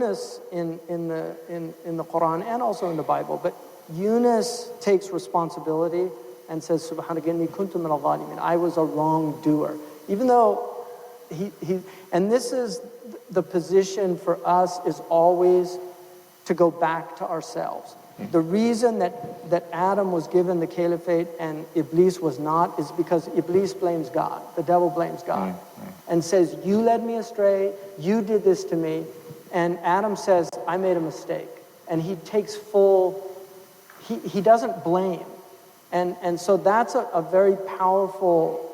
Yunus in the Quran and also in the Bible, but Yunus takes responsibility and says, Subhanaka inni kuntu min al-zalimin. I was a wrongdoer. Even though and this is the position for us, is always to go back to ourselves. The reason that Adam was given the caliphate and Iblis was not is because Iblis blames God. The devil blames God and says, you led me astray, you did this to me. And Adam says, I made a mistake. And he takes he doesn't blame. And so that's a very powerful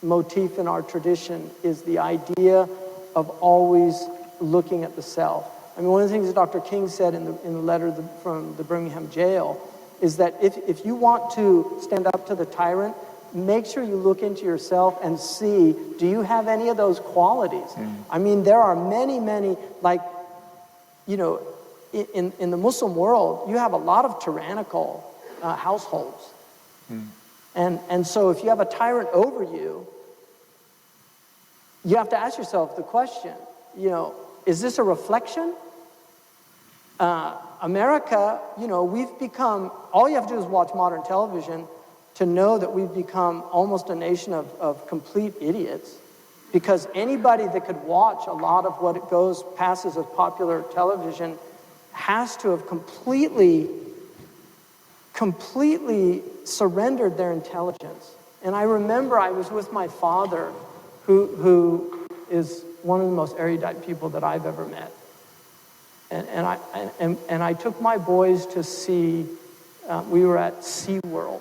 motif in our tradition, is the idea of always looking at the self. I mean, one of the things that Dr. King said in the letter from the Birmingham jail is that if you want to stand up to the tyrant, make sure you look into yourself and see, do you have any of those qualities? I mean, there are many, many, like, you know, in the Muslim world, you have a lot of tyrannical households. And so if you have a tyrant over you, you have to ask yourself the question, you know, is this a reflection? America, you know, we've become, all you have to do is watch modern television to know that we've become almost a nation of complete idiots, because anybody that could watch a lot of what passes as popular television has to have completely surrendered their intelligence. And I remember I was with my father, who is one of the most erudite people that I've ever met. And I took my boys to see, we were at SeaWorld.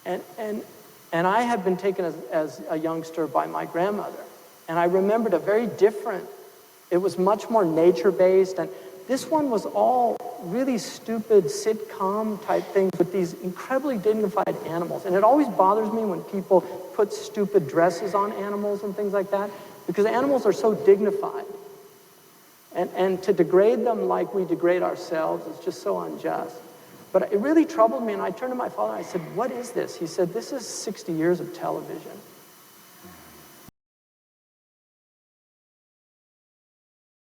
And I had been taken as a youngster by my grandmother. And I remembered it was much more nature-based. And this one was all really stupid sitcom type things with these incredibly dignified animals. And it always bothers me when people put stupid dresses on animals and things like that, because animals are so dignified. And to degrade them like we degrade ourselves is just so unjust. But it really troubled me, and I turned to my father and I said, what is this? He said, this is 60 years of television.